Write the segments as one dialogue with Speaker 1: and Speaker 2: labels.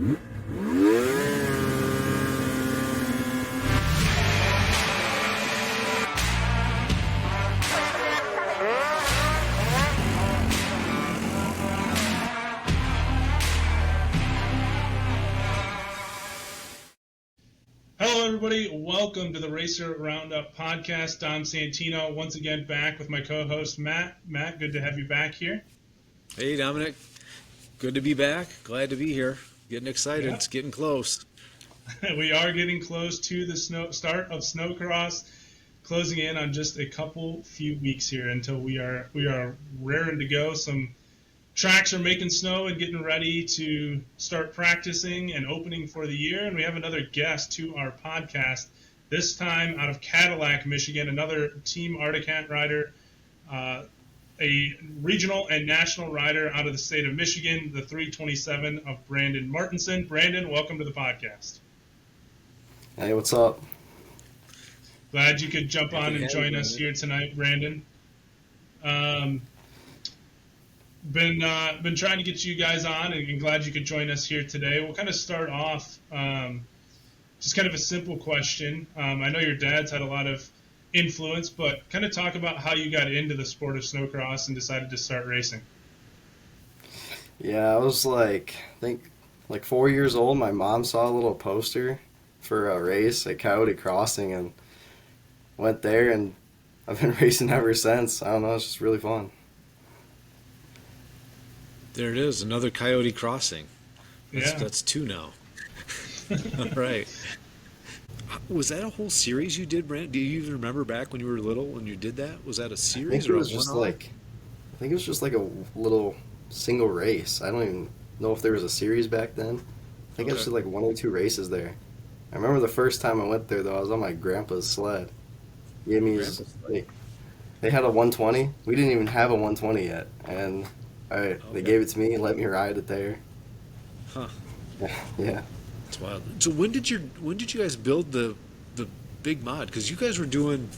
Speaker 1: Hello, everybody. Welcome to the Racer Roundup podcast. Dom Santino, once again back with my co-host, Matt. Matt, good to have you back here.
Speaker 2: Hey, Dominic. Good to be back. Glad to be here. Getting excited.
Speaker 1: Yeah.
Speaker 2: It's getting close.
Speaker 1: We are getting close to the start of Snowcross, closing in on just a few weeks here until we are raring to go. Some tracks are making snow and getting ready to start practicing and opening for the year. And we have another guest to our podcast, this time out of Cadillac, Michigan, another Team Articat rider, a regional and national rider out of the state of Michigan, the 327 of Brandon Martinson. Brandon, welcome to the podcast.
Speaker 3: Hey, what's up?
Speaker 1: Glad you could jump on and join us here tonight, Brandon. Been trying to get you guys on, and glad you could join us here today. We'll kind of start off just kind of a simple question. I know your dad's had a lot of influence, but kind of talk about how you got into the sport of snowcross and decided to start racing.
Speaker 3: Yeah, I was I think 4 years old. My mom saw a little poster for a race at Coyote Crossing and went there, and I've been racing ever since. I don't know, it's just really fun.
Speaker 2: There it is, another Coyote Crossing. That's two now. All right. Was that a whole series you did, Brent? Do you even remember back when you were little when you did that? Was that a series or a one-off?
Speaker 3: I think it was just like a little single race. I don't even know if there was a series back then. I think it was just like 1 or 2 races there. I remember the first time I went there, though, I was on my grandpa's sled. He gave me they had a 120. We didn't even have a 120 yet, and they gave it to me and let me ride it there.
Speaker 2: Huh.
Speaker 3: Yeah.
Speaker 2: That's wild. So when did you guys build the big mod? Because you guys were doing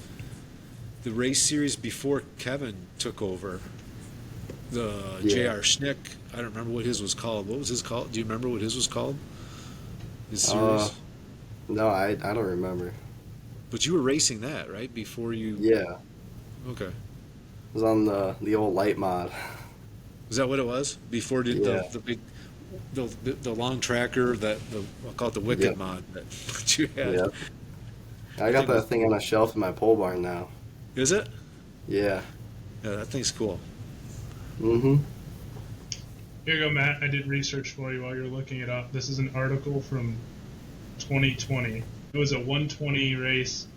Speaker 2: the race series before Kevin took over. The J.R. Schnick, I don't remember what his was called. What was his called? Do you remember what his was called? His series?
Speaker 3: No, I don't remember.
Speaker 2: But you were racing that, right? Before you...
Speaker 3: Yeah.
Speaker 2: Okay.
Speaker 3: It was on the old light mod.
Speaker 2: Is that what it was? Before the big... The long tracker, I'll call it the Wicked mod that you had.
Speaker 3: Yeah. I got that thing on a shelf in my pole barn now.
Speaker 2: Is it?
Speaker 3: Yeah.
Speaker 2: Yeah, that thing's cool.
Speaker 3: Mm-hmm.
Speaker 1: Here you go, Matt. I did research for you while you're looking it up. This is an article from 2020. It was a 120 race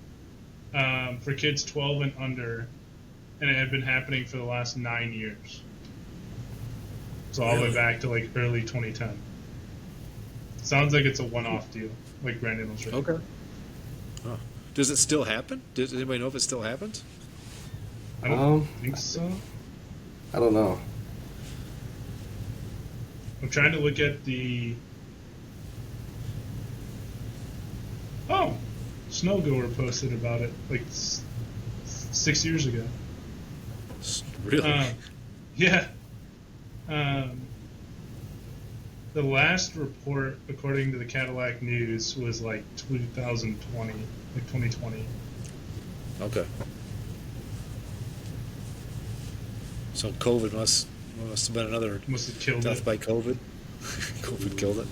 Speaker 1: for kids 12 and under, and it had been happening for the last 9 years. So all the way back to early 2010. Sounds like it's a one-off deal, like Brandon was saying.
Speaker 2: Okay. Oh. Does it still happen? Does anybody know if it still happens?
Speaker 1: I don't think so.
Speaker 3: I don't know.
Speaker 1: I'm trying to look at the... Oh! Snowgoer posted about it 6 years ago.
Speaker 2: Really?
Speaker 1: Yeah. The last report, according to the Cadillac News, was 2020, 2020.
Speaker 2: Okay. So COVID must have been another
Speaker 1: Must have killed
Speaker 2: death
Speaker 1: it.
Speaker 2: by COVID. COVID killed it.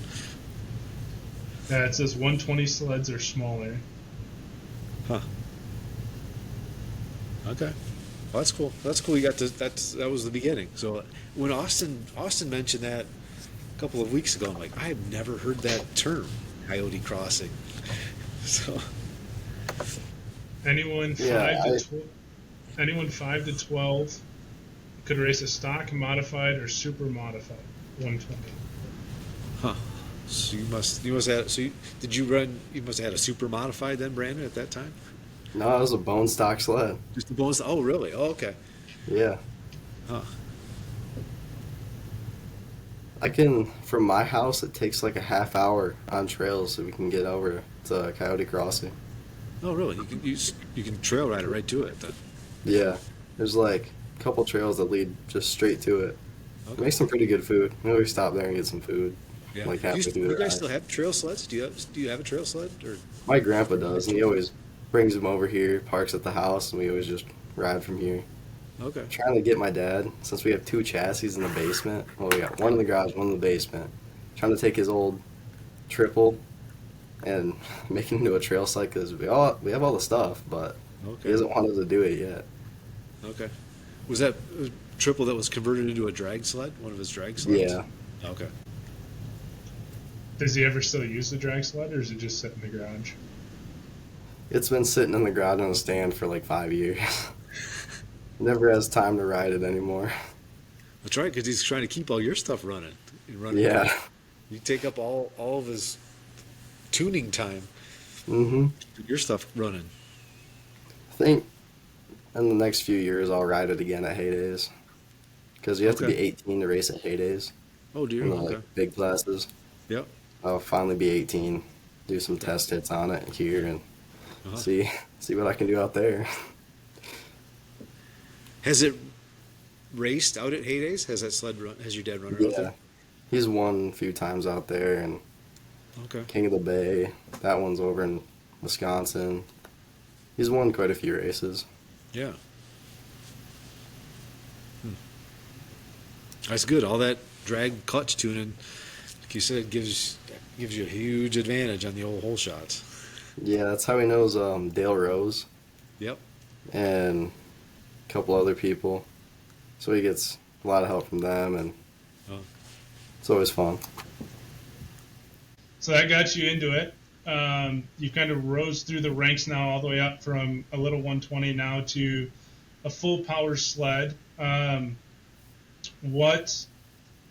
Speaker 1: Yeah, it says 120 sleds or smaller.
Speaker 2: Huh. Okay. Well, that's cool. That's cool. You got to, that was the beginning. So when Austin mentioned that a couple of weeks ago, I'm like, I have never heard that term, Coyote Crossing. So
Speaker 1: anyone 5 to 12 could race a stock, modified, or super modified 120.
Speaker 2: Huh. So you must have. So did you run? You must have had a super modified then, Brandon, at that time.
Speaker 3: No, it was a bone stock sled.
Speaker 2: Just the bones. Oh, really? Oh, okay.
Speaker 3: Yeah.
Speaker 2: Huh.
Speaker 3: From my house, it takes like a half hour on trails so we can get over to Coyote Crossing.
Speaker 2: Oh, really? You can trail ride it right to it then.
Speaker 3: Yeah. There's like a couple trails that lead just straight to it.
Speaker 2: Okay.
Speaker 3: Make some pretty good food. We always stop there and get some food.
Speaker 2: Yeah.
Speaker 3: like
Speaker 2: Do
Speaker 3: halfway through
Speaker 2: you
Speaker 3: the
Speaker 2: guys
Speaker 3: ride.
Speaker 2: still have trail sleds? Do you have a trail sled or?
Speaker 3: My grandpa does, and he always brings them over here, parks at the house, and we always just ride from here.
Speaker 2: Okay.
Speaker 3: Trying to get my dad, since we have two chassis in the basement. Well, we got one in the garage, one in the basement. Trying to take his old triple and make it into a trail sled because we have all the stuff, but he
Speaker 2: Okay.
Speaker 3: doesn't want us to do it yet.
Speaker 2: Okay. Was that a triple that was converted into a drag sled? One of his drag sleds?
Speaker 3: Yeah,
Speaker 2: Okay.
Speaker 1: Does he ever still use the drag sled, or is it just sit in the garage?
Speaker 3: it's been sitting in the garage on a stand for like 5 years. Never has time to ride it anymore.
Speaker 2: That's right, because he's trying to keep all your stuff running.
Speaker 3: Yeah.
Speaker 2: You take up all of his tuning time.
Speaker 3: Hmm.
Speaker 2: Keep your stuff running.
Speaker 3: I think in the next few years I'll ride it again at heydays because you have to be
Speaker 2: Okay.
Speaker 3: 18 to race at heydays
Speaker 2: Oh dear.
Speaker 3: in the
Speaker 2: Okay.
Speaker 3: like big classes.
Speaker 2: Yep.
Speaker 3: I'll finally be 18, do some test hits on it here, and
Speaker 2: Uh-huh.
Speaker 3: see what I can do out there.
Speaker 2: Has it raced out at heydays? Has that sled run? Has your dad run it out
Speaker 3: Yeah,
Speaker 2: there?
Speaker 3: he's won a few times out there, and
Speaker 2: Okay.
Speaker 3: King of the Bay, that one's over in Wisconsin. He's won quite a few races.
Speaker 2: Yeah. That's good. All that drag clutch tuning, like you said, gives you a huge advantage on the old hole shots.
Speaker 3: Yeah, that's how he knows Dale Rose
Speaker 2: Yep.
Speaker 3: and a couple other people. So he gets a lot of help from them, and
Speaker 2: Oh.
Speaker 3: it's always fun.
Speaker 1: So that got you into it. You kind of rose through the ranks now, all the way up from a little 120 now to a full power sled. What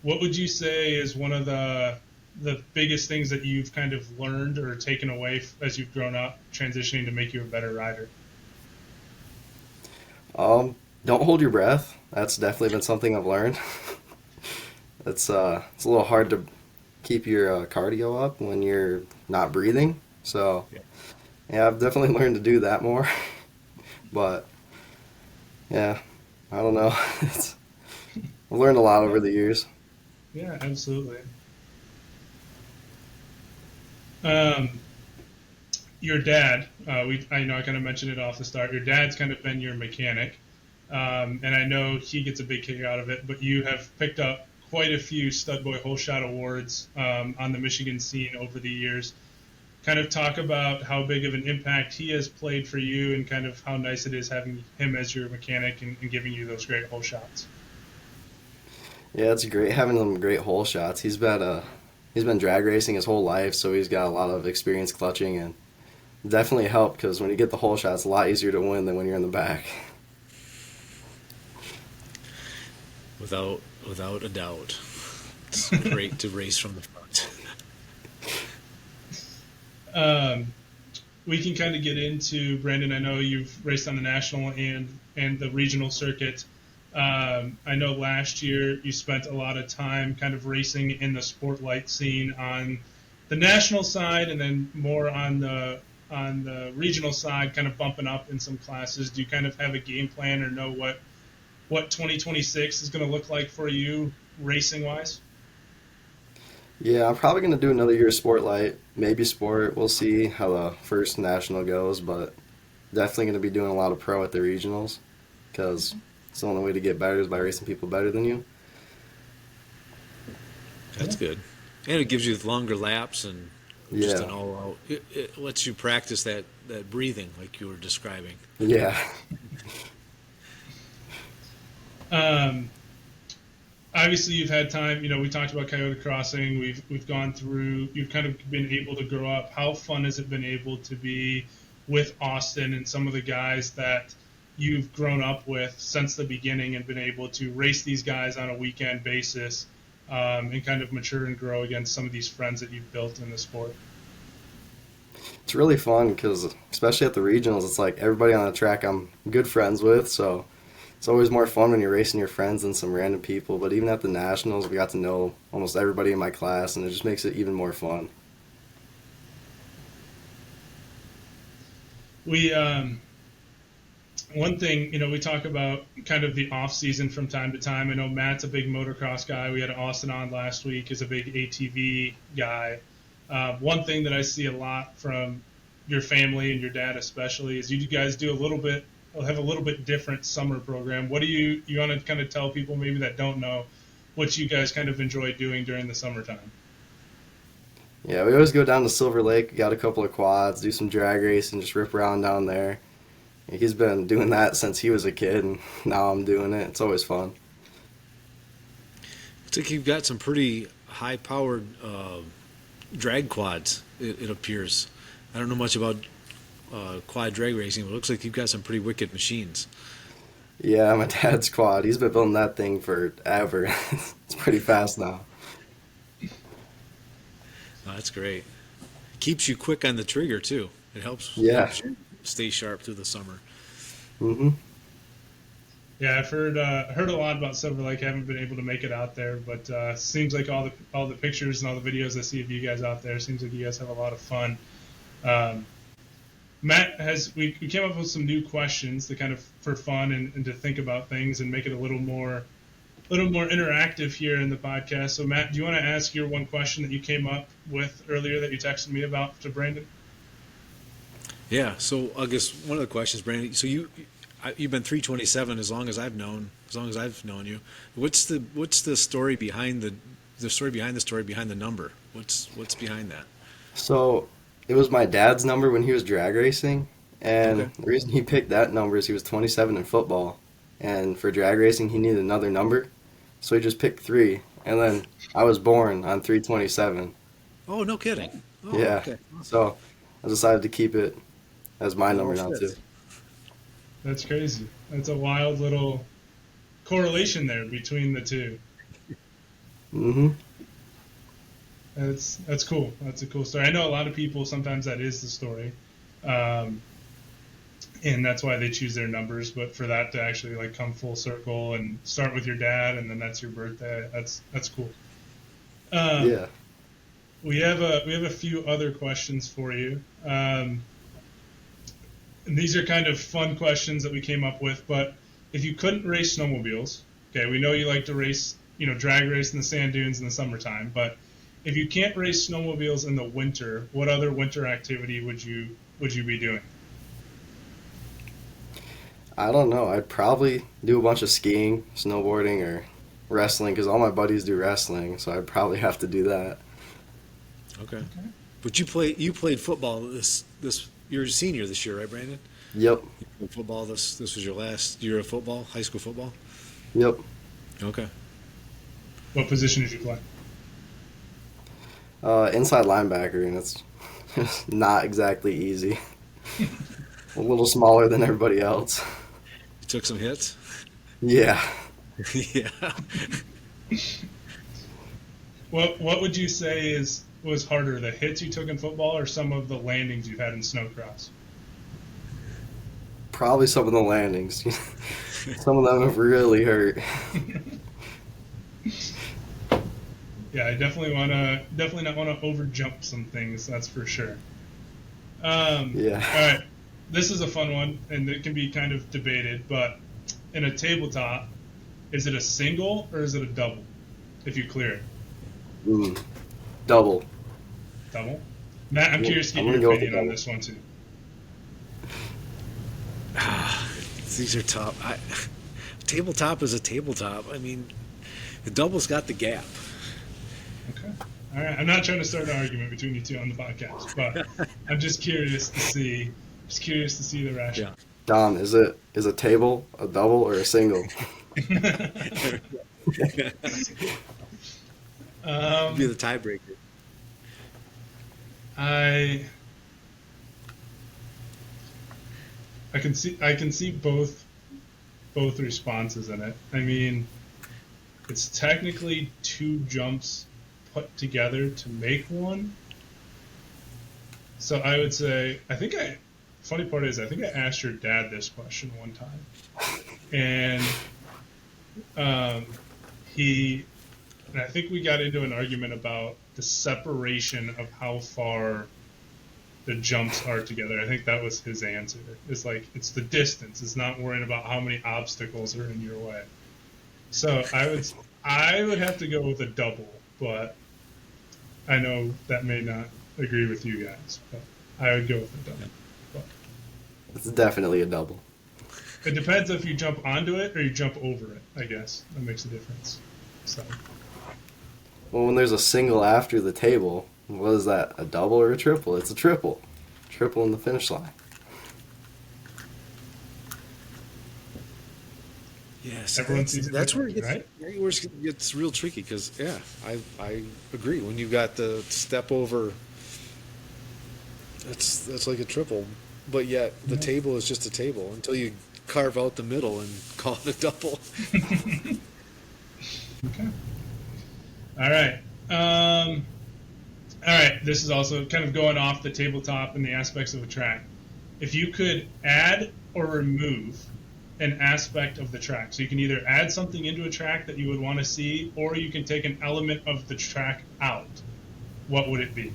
Speaker 1: what would you say is one of the biggest things that you've kind of learned or taken away as you've grown up, transitioning to make you a better rider?
Speaker 3: Don't hold your breath. That's definitely been something I've learned. It's a little hard to keep your cardio up when you're not breathing. So
Speaker 2: Yeah.
Speaker 3: yeah, I've definitely learned to do that more. But yeah, I don't know. I've learned a lot over the years.
Speaker 1: Yeah, absolutely. Um, your dad, I know I kind of mentioned it off the start. Your dad's kind of been your mechanic, and I know he gets a big kick out of it. But you have picked up quite a few Stud Boy Hole Shot awards on the Michigan scene over the years. Kind of talk about how big of an impact he has played for you, and kind of how nice it is having him as your mechanic and giving you those great hole shots.
Speaker 3: Yeah, it's great having some great hole shots. He's been drag racing his whole life, so he's got a lot of experience clutching, and definitely helped because when you get the hole shot, it's a lot easier to win than when you're in the back.
Speaker 2: Without a doubt, it's great to race from the front.
Speaker 1: We can kind of get into Brandon. I know you've raced on the national and the regional circuit. I know last year you spent a lot of time kind of racing in the sport-light scene on the national side, and then more on the regional side, kind of bumping up in some classes. Do you kind of have a game plan or know what 2026 is going to look like for you racing wise?
Speaker 3: Yeah, I'm probably going to do another year of sport light, maybe sport. We'll see how the first national goes, but definitely going to be doing a lot of pro at the regionals because it's the only way to get better is by racing people better than you.
Speaker 2: That's good, and it gives you longer laps and just
Speaker 3: Yeah,
Speaker 2: an all-out. It lets you practice that breathing like you were describing.
Speaker 3: yeah,
Speaker 1: Um, Obviously, you've had time. You know, we talked about Coyote Crossing. We've gone through. You've kind of been able to grow up. How fun has it been able to be with Austin and some of the guys that you've grown up with since the beginning and been able to race these guys on a weekend basis and kind of mature and grow against some of these friends that you've built in the sport?
Speaker 3: it's really fun because especially at the regionals, it's like everybody on the track I'm good friends with, so it's always more fun when you're racing your friends than some random people. But even at the nationals, we got to know almost everybody in my class, and it just makes it even more fun.
Speaker 1: We one thing, we talk about kind of the off season from time to time. I know Matt's a big motocross guy. We had Austin on last week, is a big ATV guy. One thing that I see a lot from your family and your dad especially is you guys do have a little bit different summer program. What do you want to kind of tell people maybe that don't know what you guys kind of enjoy doing during the summertime?
Speaker 3: Yeah, we always go down to Silver Lake, got a couple of quads, do some drag racing, just rip around down there. He's been doing that since he was a kid, and now I'm doing it. It's always fun.
Speaker 2: Looks like you've got some pretty high-powered drag quads. It appears. I don't know much about quad drag racing, but it looks like you've got some pretty wicked machines.
Speaker 3: Yeah, my dad's quad. He's been building that thing forever. It's pretty fast now.
Speaker 2: Oh, that's great. Keeps you quick on the trigger too. It
Speaker 3: Yeah.
Speaker 2: helps you stay sharp through the summer.
Speaker 3: Hmm.
Speaker 1: Yeah, I've heard a lot about Silver Lake. I haven't been able to make it out there, but seems like all the pictures and all the videos I see of you guys out there, seems like you guys have a lot of fun. Um, Matt we came up with some new questions to kind of for fun and to think about things and make it a little more interactive here in the podcast. So Matt, do you want to ask your one question that you came up with earlier that you texted me about to Brandon?
Speaker 2: Yeah. So I guess one of the questions, Brandon. So you've been 327 as long as I've known you. What's the story behind the story behind the number? What's behind that?
Speaker 3: So it was my dad's number when he was drag racing,
Speaker 2: Okay.
Speaker 3: and the reason he picked that number is he was 27 in football, and for drag racing he needed another number, so he just picked 3, and then I was born on 327.
Speaker 2: Oh, no kidding. Oh,
Speaker 3: Yeah,
Speaker 2: okay.
Speaker 3: so I decided to keep it as my
Speaker 2: It
Speaker 3: number
Speaker 2: all
Speaker 3: now too.
Speaker 2: fits.
Speaker 1: That's crazy. That's a wild little correlation there between the two.
Speaker 3: Hmm.
Speaker 1: That's cool. That's a cool story. I know a lot of people sometimes that is the story, um, and that's why they choose their numbers. But for that to actually like come full circle and start with your dad, and then that's your birthday, that's cool. Um,
Speaker 3: Yeah.
Speaker 1: we have a few other questions for you. And these are kind of fun questions that we came up with. But if you couldn't race snowmobiles, okay, we know you like to race, drag race in the sand dunes in the summertime. But if you can't race snowmobiles in the winter, what other winter activity would you be doing?
Speaker 3: I don't know. I'd probably do a bunch of skiing, snowboarding, or wrestling because all my buddies do wrestling, so I'd probably have to do that.
Speaker 2: Okay. But you played football this you're a senior this year, right, Brandon?
Speaker 3: Yep.
Speaker 2: You played football this was your last year of football, high school football?
Speaker 3: Yep.
Speaker 2: Okay.
Speaker 1: What position did you play?
Speaker 3: Inside linebacker, and it's not exactly easy. A little smaller than everybody else.
Speaker 2: You took some hits?
Speaker 3: Yeah.
Speaker 2: Yeah.
Speaker 1: What would you say was harder, the hits you took in football or some of the landings you've had in snowcross?
Speaker 3: Probably some of the landings. Some of them have really hurt.
Speaker 1: Yeah, I definitely not want to overjump some things. That's for sure.
Speaker 3: Yeah.
Speaker 1: All right, this is a fun one, and it can be kind of debated. But in a tabletop, is it a single or is it a double? If you clear it,
Speaker 3: Mm. Double.
Speaker 1: double. Matt, I'm curious to get
Speaker 3: I'm
Speaker 1: your
Speaker 3: gonna go with
Speaker 1: opinion on
Speaker 3: double.
Speaker 1: this one too.
Speaker 2: These are tough. Tabletop is a tabletop. I mean, the double's got the gap.
Speaker 1: Okay. All right. I'm not trying to start an argument between you two on the podcast, but I'm just curious to see the rationale.
Speaker 3: Don, is a table a double or a single?
Speaker 2: Be the tiebreaker.
Speaker 1: I can see both responses in it. I mean, it's technically 2 jumps put together to make one. So I would say funny part is I think I asked your dad this question one time, and he and I think we got into an argument about the separation of how far the jumps are together. I think that was his answer. It's like it's the distance. It's not worrying about how many obstacles are in your way. So I would have to go with a double, but I know that may not agree with you guys, but I would go with a double. But
Speaker 3: It's definitely a double.
Speaker 1: it depends if you jump onto it or you jump over it, I guess. That makes a difference. So
Speaker 3: Well, when there's a single after the table, what is that? A double or a triple? It's a triple. Triple in the finish line.
Speaker 2: Yes,
Speaker 1: everyone sees it
Speaker 2: that's where
Speaker 1: differently,
Speaker 2: it gets real tricky because yeah, I agree. When you got the step over, that's like a triple, but yet the table is just a table until you carve out the middle and call it a double.
Speaker 1: Okay. All right. All right. This is also kind of going off the tabletop and the aspects of a track. If you could add or remove an aspect of the track, so you can either add something into a track that you would want to see, or you can take an element of the track out, what would it be?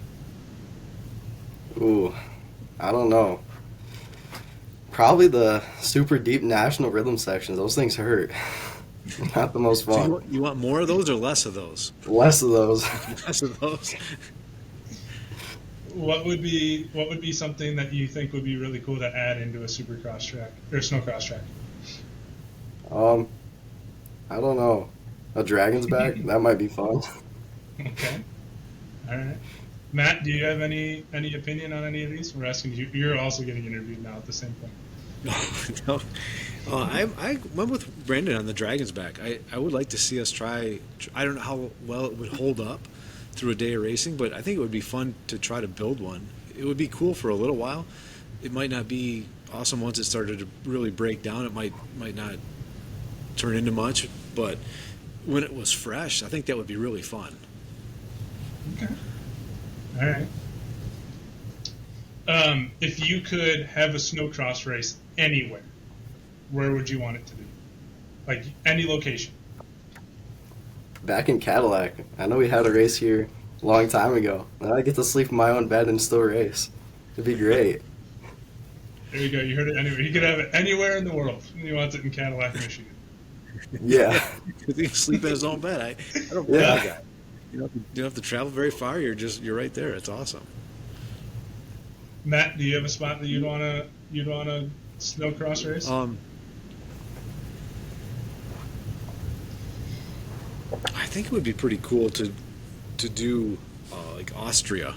Speaker 3: Ooh, I don't know. Probably the super deep national rhythm sections. Those things hurt. Not the most
Speaker 2: So
Speaker 3: fun.
Speaker 2: you want more of those or less of those?
Speaker 3: Less of those.
Speaker 2: Less of those.
Speaker 1: What would be something that you think would be really cool to add into a supercross track or snowcross track?
Speaker 3: I don't know. A dragon's back? That might be fun.
Speaker 1: Okay. All right. Matt, do you have any opinion on any of these? We're asking you. You're also getting interviewed now at the same point.
Speaker 2: No. I went with Brandon on the Dragon's back. I would like to see us try. I don't know how well it would hold up through a day of racing, but I think it would be fun to try to build one. It would be cool for a little while. It might not be awesome once it started to really break down. It might not turn into much, but when it was fresh, I think that would be really fun.
Speaker 1: Okay. All right. If you could have a snowcross race anywhere, where would you want it to be? Like any location.
Speaker 3: Back in Cadillac, I know we had a race here a long time ago. And I get to sleep in my own bed and still race. It'd be great.
Speaker 1: There you go. You heard it anywhere. He could have it anywhere in the world. He wants it in Cadillac, Michigan.
Speaker 3: Yeah.
Speaker 2: He can sleep in his own bed. I don't blame the guy. You don't have to travel very far. You're right there. It's awesome.
Speaker 1: Matt, do you have a spot that you'd want to snowcross race?
Speaker 2: I think it would be pretty cool to do like Austria.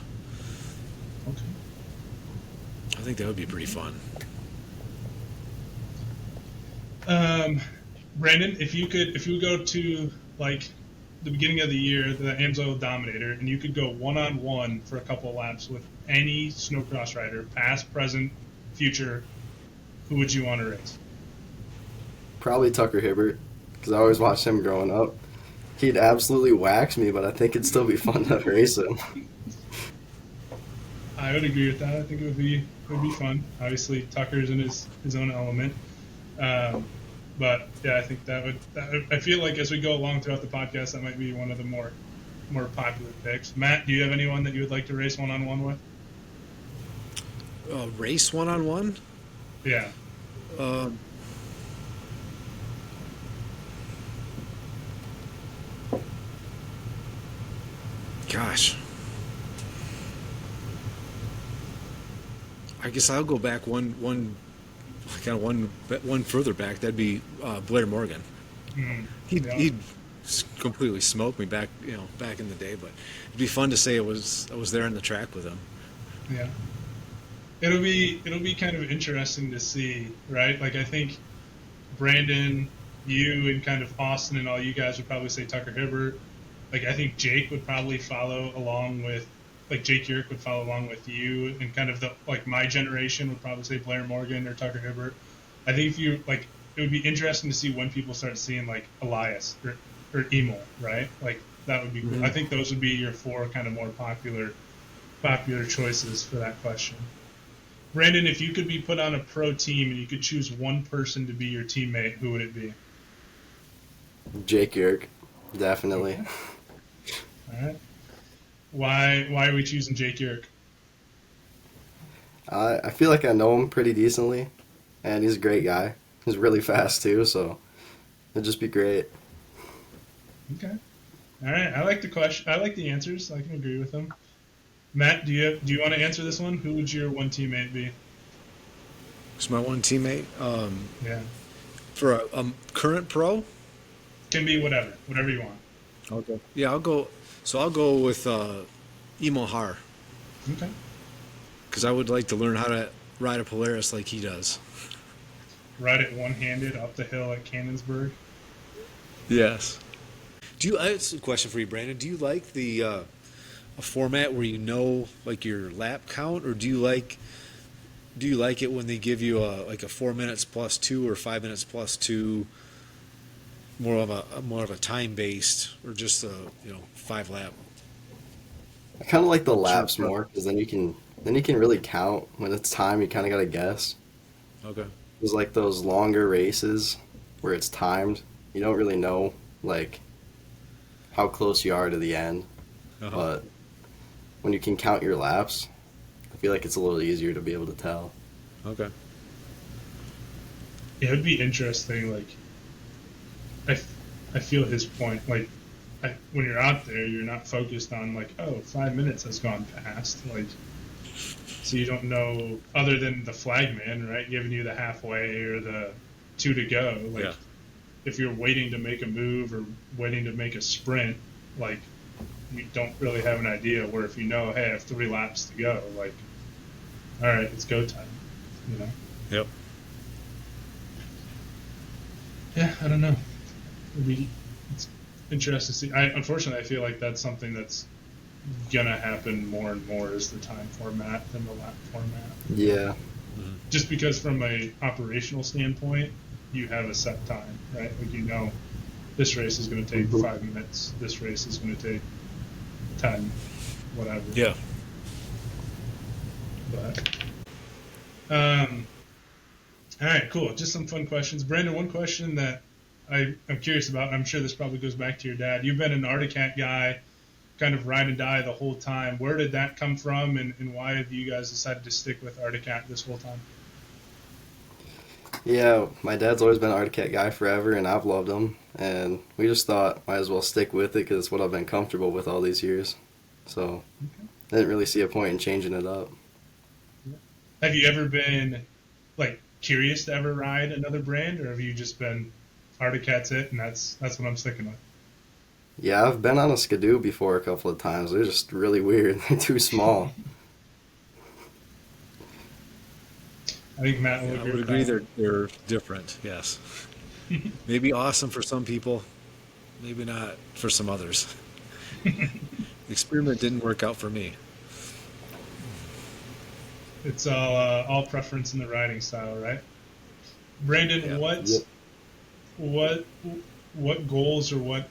Speaker 1: Okay.
Speaker 2: I think that would be pretty fun.
Speaker 1: Brandon, if you would go to like the beginning of the year, the Amsoil Dominator, and you could go one-on-one for a couple of laps with any snowcross rider, past, present, future, who would you want to race?
Speaker 3: Probably Tucker Hibbert, because I always watched him growing up. He'd absolutely wax me, but I think it'd still be fun to race him.
Speaker 1: I would agree with that. I think it would be fun. Obviously, Tucker's in his own element. But yeah, I think that would. I feel like as we go along throughout the podcast, that might be one of the more popular picks. Matt, do you have anyone that you would like to race one-on-one with?
Speaker 2: Race one-on-one?
Speaker 1: Yeah.
Speaker 2: Gosh. I guess I'll go back one further back. That'd be Blair Morgan. He'd completely smoke me back in the day, but it'd be fun to say I was there on the track with him.
Speaker 1: Yeah. It'll be kind of interesting to see, right? Like I think Brandon, you, and kind of Austin and all you guys would probably say Tucker Hibbert. Like I think Jake would probably follow along with, like Jake Yerk would follow along with you, and kind of the like my generation would probably say Blair Morgan or Tucker Hibbert. I think if you like, it would be interesting to see when people start seeing like Elias or Emil, right? Like that would be cool. I think those would be your four kind of more popular choices for that question. Brandon, if you could be put on a pro team and you could choose one person to be your teammate, who would it be?
Speaker 3: Jake Yerk, definitely.
Speaker 1: All right. Why are we choosing Jake Yerk?
Speaker 3: I feel like I know him pretty decently, and he's a great guy. He's really fast too, so it'd just be great.
Speaker 1: Okay. All right. I like the question. I like the answers. I can agree with them. Matt, do you want to answer this one? Who would your one teammate be?
Speaker 2: It's my one teammate.
Speaker 1: Yeah.
Speaker 2: For a current pro,
Speaker 1: Can be whatever you want.
Speaker 2: okay. Yeah, I'll go. So I'll go with Emo Har
Speaker 1: Okay.
Speaker 2: because I would like to learn how to ride a Polaris like he does.
Speaker 1: Ride it one-handed up the hill at Cannonsburg.
Speaker 2: Yes. Do you? It's a question for you, Brandon. Do you like the a format where you know like your lap count, or do you like it when they give you a 4 minutes plus two or 5 minutes plus two, more of a time based, or just a 5 lap?
Speaker 3: I kind of like the
Speaker 2: Sure.
Speaker 3: laps more because then you can really count when it's time. You kind of gotta guess.
Speaker 2: Okay.
Speaker 3: There's like those longer races where it's timed. You don't really know like how close you are to the end,
Speaker 2: Uh-huh.
Speaker 3: but when you can count your laps, I feel like it's a little easier to be able to tell.
Speaker 2: Okay.
Speaker 1: Yeah, it would be interesting. Like, I feel his point. Like, when you're out there, you're not focused on like, oh, 5 minutes has gone past. Like, so you don't know other than the flagman, right, giving you the halfway or the two to go. Like,
Speaker 2: Yeah.
Speaker 1: if you're waiting to make a move or waiting to make a sprint, like, you don't really have an idea. Where if you know, hey, I have 3 laps to go, like, all right, it's go time. You know?
Speaker 2: Yep.
Speaker 1: Yeah, I don't know. It's interesting to see. Unfortunately, I feel like that's something that's gonna happen more and more as the time format than the lap format.
Speaker 3: Yeah,
Speaker 1: Just because from a operational standpoint, you have a set time, right? Like you know, this race is going to take
Speaker 3: Mhm.
Speaker 1: 5 minutes. This race is going to take 10, whatever.
Speaker 2: Yeah.
Speaker 1: But all right, cool. Just some fun questions. Brandon, one question that I'm curious about, and I'm sure this probably goes back to your dad. You've been an Articat guy, kind of ride and die the whole time. Where did that come from, and why have you guys decided to stick with Articat this whole time?
Speaker 3: yeah. My dad's always been an Arctic guy forever, and I've loved him. And we just thought might as well stick with it because it's what I've been comfortable with all these years. So I didn't really see a point in changing it up.
Speaker 1: Have you ever been like curious to ever ride another brand, or have you just been Articat's it, and that's what I'm sticking with?
Speaker 3: Yeah, I've been on a Skidoo before a couple of times. They're just really weird. They're too small.
Speaker 1: I think Matt will
Speaker 2: Yeah, I
Speaker 1: agree
Speaker 2: would
Speaker 1: with
Speaker 2: agree
Speaker 1: that.
Speaker 2: they're different. Yes. Maybe awesome for some people, maybe not for some others. The experiment didn't work out for me.
Speaker 1: It's all preference in the riding style, right? Brandon,
Speaker 2: Yeah.
Speaker 3: Yep.
Speaker 1: what what goals or what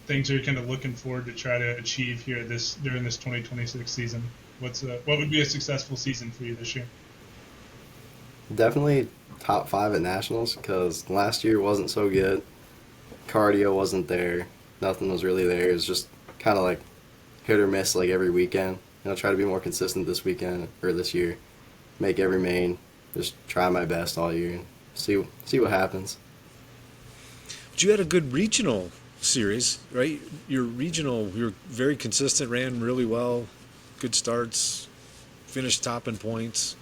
Speaker 1: things are you kind of looking forward to try to achieve here during this 2026 season? What would be a successful season for you this year?
Speaker 3: Definitely top five at nationals because last year wasn't so good. Cardio wasn't there. Nothing was really there. It was just kind of like hit or miss like every weekend. And I'll try to be more consistent this weekend or this year. Make every main. Just try my best all year and see what happens.
Speaker 2: But you had a good regional series, right? Your regional, you were very consistent, ran really well, good starts, finished top in points.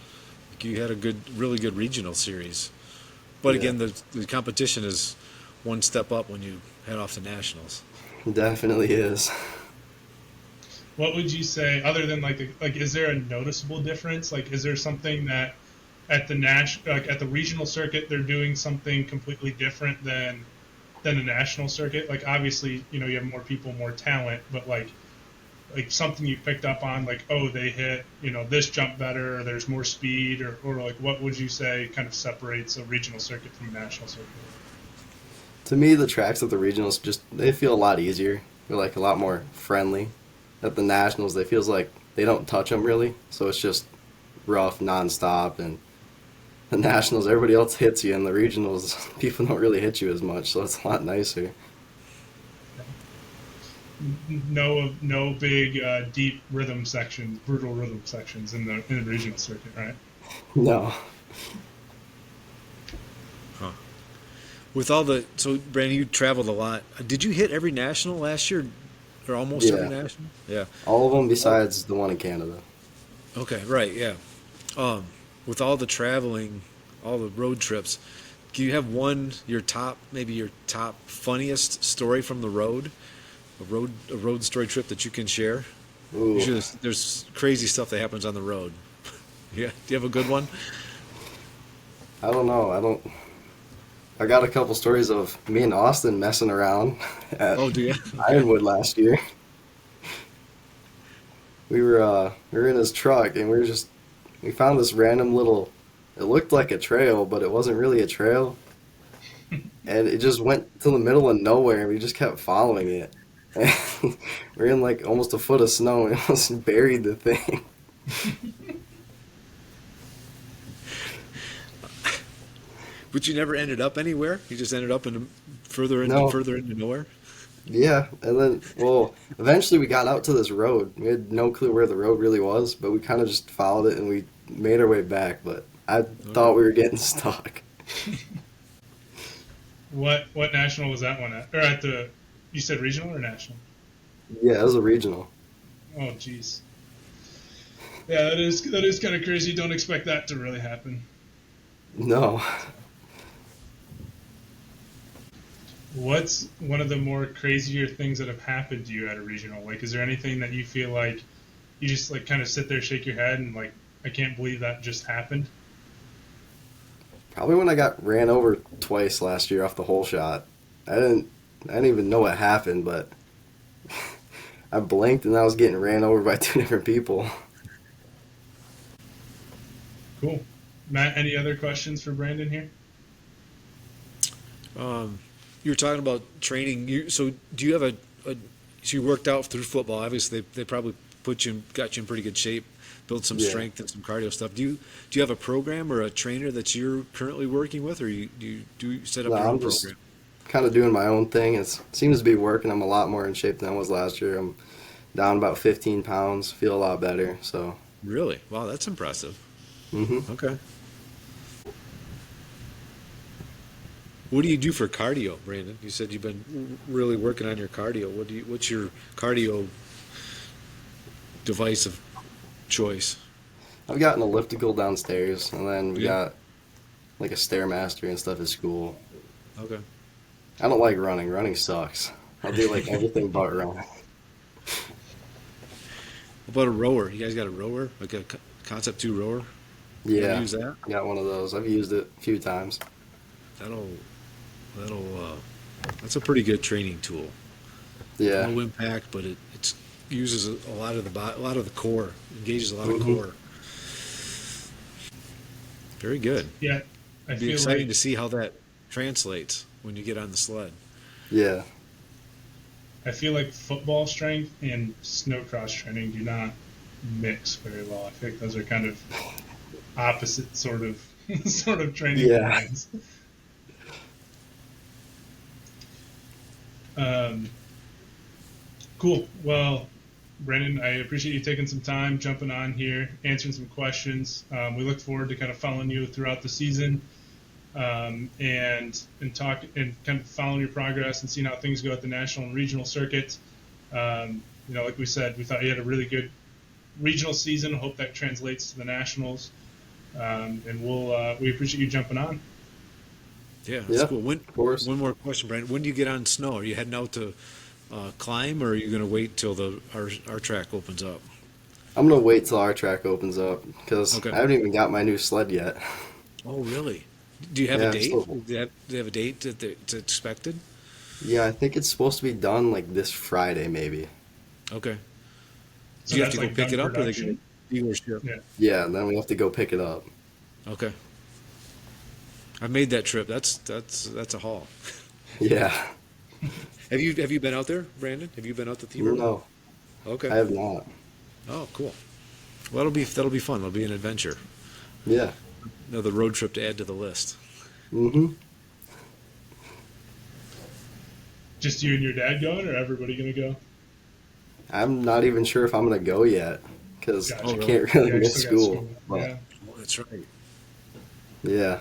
Speaker 2: You had a really good regional series. But
Speaker 3: Yeah,
Speaker 2: again, the competition is one step up when you head off to nationals.
Speaker 3: definitely is.
Speaker 1: What would you say, other than like, is there a noticeable difference? Like, is there something that at the like at the regional circuit they're doing something completely different than the national circuit? Like, obviously, you have more people, more talent, but like something you picked up on, like, oh, they hit, this jump better, or there's more speed, or like, what would you say kind of separates a regional circuit from a national circuit?
Speaker 3: To me, the tracks at the regionals they feel a lot easier. They're like a lot more friendly. At the nationals, they feels like they don't touch them really, so it's just rough nonstop. And the nationals, everybody else hits you, and the regionals, people don't really hit you as much, so it's a lot nicer.
Speaker 1: No big deep rhythm sections, brutal rhythm sections in the regional circuit, right?
Speaker 3: No.
Speaker 2: Huh. With all the so Brandon, you traveled a lot. Did you hit every national last year, or almost every
Speaker 3: Yeah.
Speaker 2: national? Yeah.
Speaker 3: All of them besides the one in Canada.
Speaker 2: Okay. Right. Yeah. Um, with all the traveling, all the road trips, do you have one maybe your top funniest story from the road? A road story trip that you can share?
Speaker 3: Ooh.
Speaker 2: Usually there's crazy stuff that happens on the road. Yeah. Do you have a good one?
Speaker 3: I don't know. I got a couple stories of me and Austin messing around at
Speaker 2: Oh, do you? Okay.
Speaker 3: Ironwood last year. We were in his truck and we found this random little, it looked like a trail, but it wasn't really a trail. And it just went to the middle of nowhere and we just kept following it. And we're in like almost a foot of snow and almost buried the thing.
Speaker 2: But you never ended up anywhere. You just ended up in
Speaker 3: No,
Speaker 2: further into nowhere.
Speaker 3: yeah. And then, well, eventually we got out to this road. We had no clue where the road really was, but we kind of just followed it and we made our way back. But I
Speaker 2: Okay.
Speaker 3: thought we were getting stuck.
Speaker 1: What national was that one at? Or at the you said regional or national?
Speaker 3: Yeah, it was a regional.
Speaker 1: Oh, jeez. Yeah, that is kind of crazy. Don't expect that to really happen.
Speaker 3: No.
Speaker 1: What's one of the more crazier things that have happened to you at a regional? Like, is there anything that you feel like you just like kind of sit there, shake your head, and like, I can't believe that just happened?
Speaker 3: Probably when I got ran over twice last year off the hole shot. I didn't even know what happened, but I blinked and I was getting ran over by two different people.
Speaker 1: Cool. Matt, any other questions for Brandon here?
Speaker 2: Um, you were talking about training. So do you have so you worked out through football? Obviously, they probably got you in pretty good shape, built some
Speaker 3: Yeah.
Speaker 2: strength and some cardio stuff. Do you have a program or a trainer that you're currently working with, or do you set
Speaker 3: No,
Speaker 2: up your own
Speaker 3: I'm just
Speaker 2: program?
Speaker 3: kind of doing my own thing. It seems to be working. I'm a lot more in shape than I was last year. I'm down about 15 pounds, feel a lot better. So,
Speaker 2: Really? Wow, that's impressive.
Speaker 3: hmm
Speaker 2: Okay. What do you do for cardio, Brandon? You said you've been really working on your cardio. What's your cardio device of choice?
Speaker 3: I've got an elliptical downstairs, and then we
Speaker 2: Yeah.
Speaker 3: got like a stairmaster and stuff at school.
Speaker 2: Okay.
Speaker 3: I don't like running. Running sucks. I'll do like everything but run.
Speaker 2: What about a rower? You guys got a rower, like a Concept 2 rower? You ever
Speaker 3: Yeah,
Speaker 2: use that?
Speaker 3: got one of those. I've used it a few times.
Speaker 2: That'll that'll that's a pretty good training tool.
Speaker 3: Yeah.
Speaker 2: Low impact, but it uses a lot of a lot of the core, engages a lot of
Speaker 3: hmm
Speaker 2: core. Very good.
Speaker 1: Yeah, I
Speaker 2: It'd be
Speaker 1: feel
Speaker 2: exciting
Speaker 1: like
Speaker 2: to see how that translates when you get on the sled.
Speaker 3: Yeah.
Speaker 1: I feel like football strength and snowcross training do not mix very well. I think those are kind of opposite sort of sort of training
Speaker 3: Yeah.
Speaker 1: plans. Um, cool. Well, Brendan, I appreciate you taking some time, jumping on here, answering some questions. We look forward to kind of following you throughout the season, and talk and kind of following your progress and seeing how things go at the national and regional circuits. Like we said, we thought you had a really good regional season. Hope that translates to the nationals. And we appreciate you jumping on.
Speaker 2: Yeah, that's
Speaker 3: Yeah.
Speaker 2: cool.
Speaker 3: Of course.
Speaker 2: One more question, Brandon. When do you get on snow? Are you heading out to climb, or are you going to wait till our track opens up?
Speaker 3: I'm gonna wait till our track opens up because
Speaker 2: Okay.
Speaker 3: I haven't even got my new sled yet.
Speaker 2: Oh, really? Do you have a
Speaker 3: Yeah, I'm
Speaker 2: date?
Speaker 3: still.
Speaker 2: Do you have a date that's expected?
Speaker 3: Yeah, I think it's supposed to be done like this Friday, maybe.
Speaker 2: Okay.
Speaker 1: So
Speaker 2: Do you have
Speaker 1: that's
Speaker 2: to go
Speaker 1: like
Speaker 2: pick
Speaker 1: done
Speaker 2: it up, or they get
Speaker 1: production.
Speaker 2: it dealership?
Speaker 1: Yeah.
Speaker 3: Yeah, and then we have to go pick it up.
Speaker 2: Okay. I made that trip. That's a haul.
Speaker 3: Yeah.
Speaker 2: Have you been out there, Brandon? Have you been out to T Road?
Speaker 3: No,
Speaker 2: Okay.
Speaker 3: I have not.
Speaker 2: Oh, cool. Well, that'll be fun. It'll be an adventure.
Speaker 3: Yeah.
Speaker 2: Another road trip to add to the list.
Speaker 3: hmm
Speaker 1: Just you and your dad going, or everybody gonna go?
Speaker 3: I'm not even sure if I'm gonna go yet because
Speaker 1: Gotcha.
Speaker 3: I
Speaker 2: Oh, really?
Speaker 3: can't really
Speaker 1: Yeah, you
Speaker 3: miss
Speaker 1: still got
Speaker 3: school.
Speaker 1: school.
Speaker 3: But
Speaker 1: Yeah.
Speaker 2: Oh, that's right.
Speaker 3: yeah,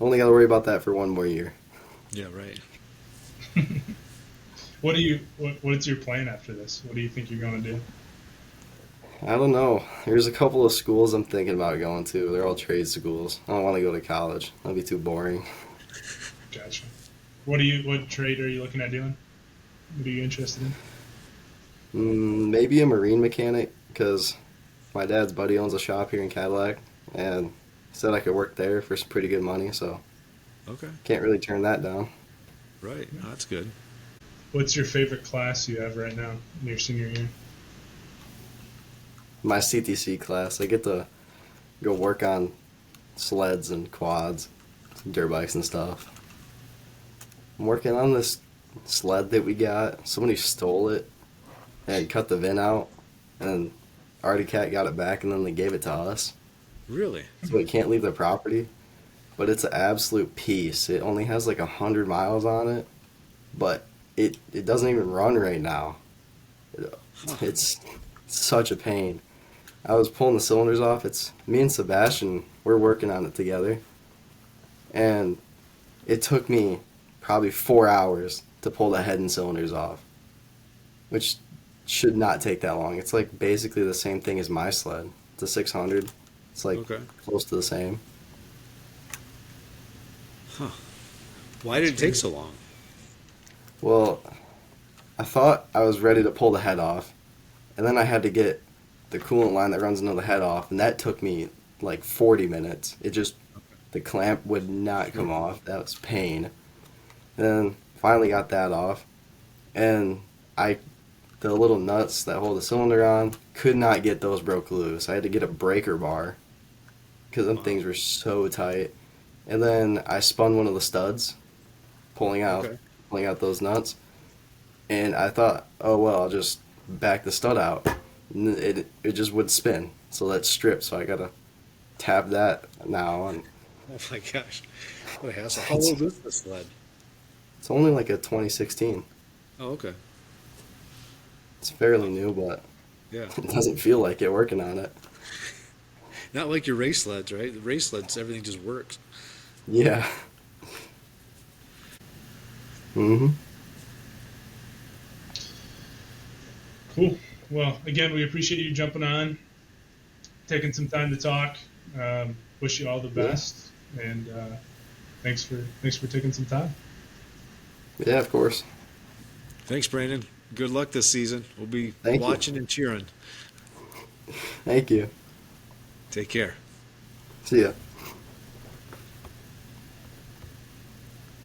Speaker 3: only got to worry about that for one more year.
Speaker 2: Yeah, right.
Speaker 1: What's your plan after this? What do you think you're gonna do?
Speaker 3: I don't know. There's a couple of schools I'm thinking about going to. They're all trade schools. I don't want to go to college. That'll be too boring.
Speaker 1: Gotcha. What trade are you looking at doing? What are you interested in?
Speaker 3: Maybe a marine mechanic because my dad's buddy owns a shop here in Cadillac, and he said I could work there for some pretty good money. So
Speaker 2: Okay.
Speaker 3: can't really turn that down.
Speaker 2: Right. Oh, that's good.
Speaker 1: What's your favorite class you have right now in your senior year?
Speaker 3: My CTC class, I get to go work on sleds and quads, dirt bikes and stuff. I'm working on this sled that we got. Somebody stole it and cut the VIN out, and Artie Cat got it back, and then they gave it to us.
Speaker 2: Really?
Speaker 3: So it can't leave the property. But it's an absolute piece. It only has like 100 miles on it, but it doesn't even run right now. It's such a pain. I was pulling the cylinders off. It's me and Sebastian. We're working on it together, and it took me probably 4 hours to pull the head and cylinders off, which should not take that long. It's like basically the same thing as my sled. It's a 600. It's like
Speaker 2: Okay.
Speaker 3: close to the same.
Speaker 2: Huh. Why did it take so long?
Speaker 3: Well, I thought I was ready to pull the head off, and then I had to get the coolant line that runs into the head off, and that took me like 40 minutes. It just, the clamp would not come off. That was pain. And then finally got that off, and the little nuts that hold the cylinder on, could not get those broke loose. I had to get a breaker bar because them things were so tight. And then I spun one of the studs, pulling out
Speaker 2: Okay.
Speaker 3: pulling out those nuts, and I thought, oh well, I'll just back the stud out. And it just would spin, so that stripped. So I gotta tap that now, and
Speaker 2: Oh my gosh. What a hassle. How old is this sled?
Speaker 3: it's only like a 2016.
Speaker 2: Oh, okay.
Speaker 3: It's fairly new, but
Speaker 2: Yeah.
Speaker 3: it doesn't feel like it working on it.
Speaker 2: Not like your race sleds, right? The race sleds, everything just works.
Speaker 3: Yeah. Mm-hmm.
Speaker 1: Cool. Well, again, we appreciate you jumping on, taking some time to talk. Wish you all the best, and thanks for taking some time.
Speaker 3: Yeah, of course.
Speaker 2: Thanks, Brandon. Good luck this season. We'll be
Speaker 3: Thank you.
Speaker 2: watching and cheering.
Speaker 3: Thank you.
Speaker 2: Take care.
Speaker 3: See ya.